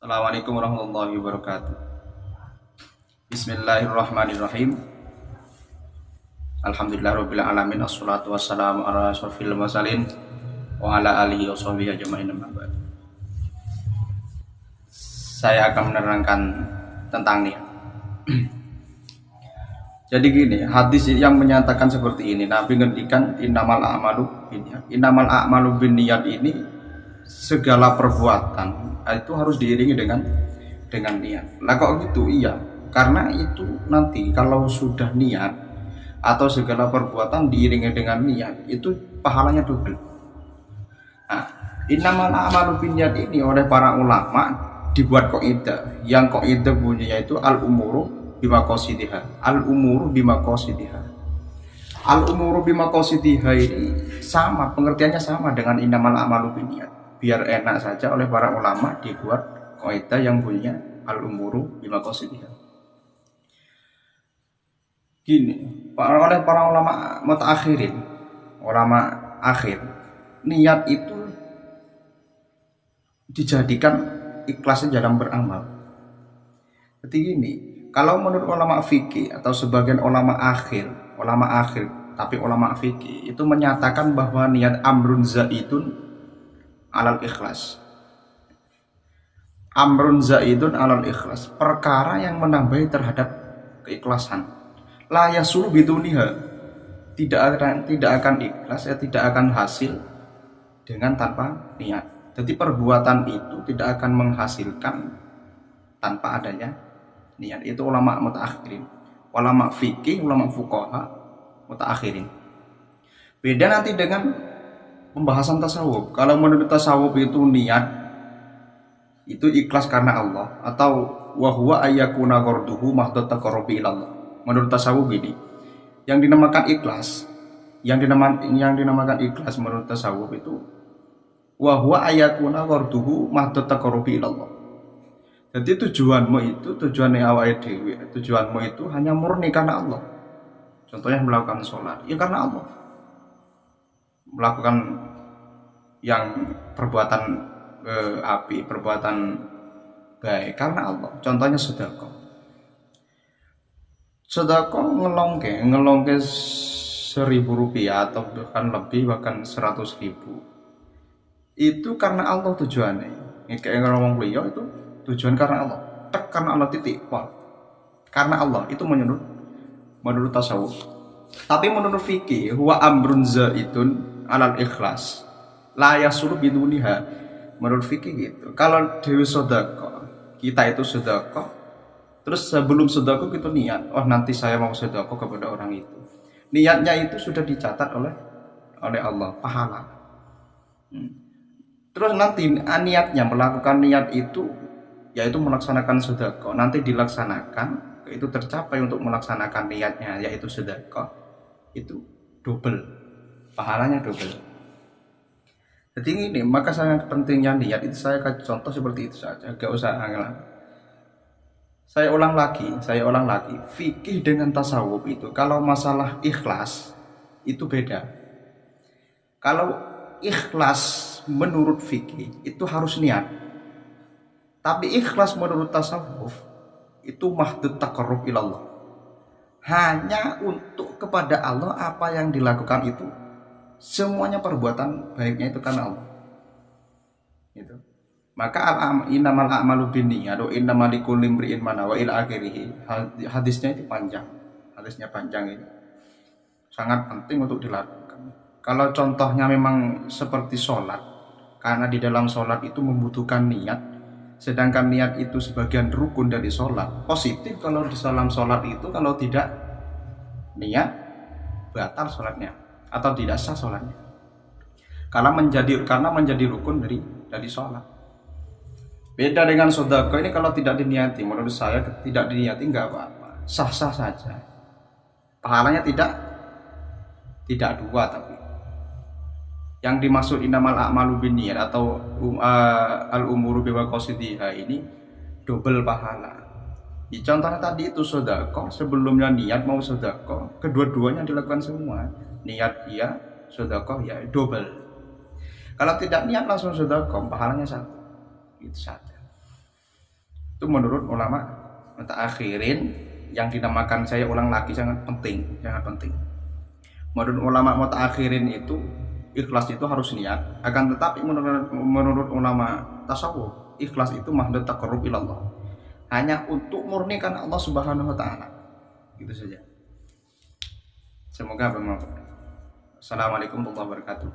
Assalamualaikum warahmatullahi wabarakatuh. Bismillahirrahmanirrahim. Alhamdulillahirabbil alamin. Wassalatu wassalamu ala asyrofil mursalin wa ala alihi washabihi ajmain. Amma ba'd. Saya akan menerangkan tentang niat. Jadi gini, hadis yang menyatakan seperti ini, Nabi ngendikan innamal a'malu binniyat. Innamal a'malu binniyat ini segala perbuatan itu harus diiringi dengan niat. Lah kok gitu? Iya, karena itu nanti kalau sudah niat atau segala perbuatan diiringi dengan niat, itu pahalanya double. Nah, innamal a'malu binniyat ini oleh para ulama dibuat kaidah. Yang kaidah bunyinya itu al-umuru bimaqasidiha. Al-umuru bimaqasidiha. Al-umuru bimaqasidiha ini sama, pengertiannya sama dengan innamal a'malu binniyat. Biar enak saja oleh para ulama dibuat kaidah yang bunyinya al-umuru bimaqasidiha. Gini, oleh para ulama mutaakhirin, ulama akhir, niat itu dijadikan ikhlasnya dalam beramal. Jadi gini, kalau menurut ulama fikih atau sebagian ulama akhir, tapi ulama fikih itu menyatakan bahwa niat amrun zaidun alal ikhlas. Amrun zaidun alal ikhlas, perkara yang menambahi terhadap keikhlasan. La yasulu biduniha, tidak akan ikhlas, tidak akan hasil dengan tanpa niat. Jadi perbuatan itu tidak akan menghasilkan tanpa adanya niat. Itu ulama mutaakhirin. Ulama fikih, ulama fuqaha mutaakhirin. Beda nanti dengan pembahasan tasawuf. Kalau menurut tasawuf itu niat itu ikhlas karena Allah, atau wa huwa ayyakuna qarduhu mahdhat taqarrubi ilallah. Menurut tasawuf gini, yang dinamakan ikhlas menurut tasawuf itu wa huwa ayyakuna qarduhu mahdhat taqarrubi ilallah. Jadi tujuannya awake dhewe, tujuanmu itu hanya murni karena Allah. Contohnya melakukan sholat, ya karena Allah. Melakukan yang perbuatan api, perbuatan baik karena Allah. Contohnya sedekah. Sedekah ngelongke 1.000 rupiah atau bahkan lebih, bahkan 100.000. Itu karena Allah tujuannya. Ini kayak ngomong beliau itu tujuan karena Allah. Karena Allah titik. Wah. Karena Allah itu menurut tasawuf. Tapi menurut fikih huwa amrun zaidun alal ikhlas. La yasulu biduniha. Menurut fikih gitu. Kalau dewi sedekah, kita itu sedekah, terus sebelum sedekah kita niat, oh nanti saya mau sedekah kepada orang itu. Niatnya itu sudah dicatat oleh Allah, pahala. Terus nanti niatnya, melakukan niat itu yaitu melaksanakan sedekah, nanti dilaksanakan, itu tercapai untuk melaksanakan niatnya yaitu sedekah, itu double, pahalanya double. Jadi ini, maka sangat pentingnya niat itu. Saya kasih contoh seperti itu saja, gak usah angel. Saya ulang lagi, fikih dengan tasawuf itu kalau masalah ikhlas itu beda. Kalau ikhlas menurut fikih itu harus niat, tapi ikhlas menurut tasawuf itu mahdud taqarrub ilallah, hanya untuk kepada Allah. Apa yang dilakukan itu semuanya perbuatan baiknya itu karena Allah. Itu. Maka innamal a'malu binniyat wa innamal likulli imri'in ma nawa ila akhirih. Hadisnya itu panjang. Hadisnya panjang ini. Sangat penting untuk dilakukan. Kalau contohnya memang seperti sholat, karena di dalam sholat itu membutuhkan niat, sedangkan niat itu sebagian rukun dari sholat. Positif kalau di dalam sholat itu kalau tidak niat batal sholatnya atau tidak sah sholatnya. Karena menjadi rukun dari sholat. Beda dengan sedekah ini, kalau tidak diniati, menurut saya tidak diniati nggak apa-apa, sah-sah saja. Pahalanya tidak dua, tapi yang dimaksud innamal a'malu binniyat atau al-umuru bimaqasidiha ini double pahala. Contohnya tadi itu sedekah, sebelumnya niat mau sedekah, kedua-duanya dilakukan semua. Niat iya, sedekah ya, double. Kalau tidak niat langsung sedekah, pahalanya satu. Itu saja. Itu menurut ulama mutaakhirin, yang dinamakan, saya ulang lagi, sangat penting. Menurut ulama mutaakhirin itu ikhlas itu harus niat, akan tetapi menurut ulama tasawuf, ikhlas itu mahdud taqarrub ilallah, hanya untuk murnikan Allah Subhanahu wa taala. Gitu saja. Semoga bermanfaat. Assalamualaikum warahmatullahi wabarakatuh.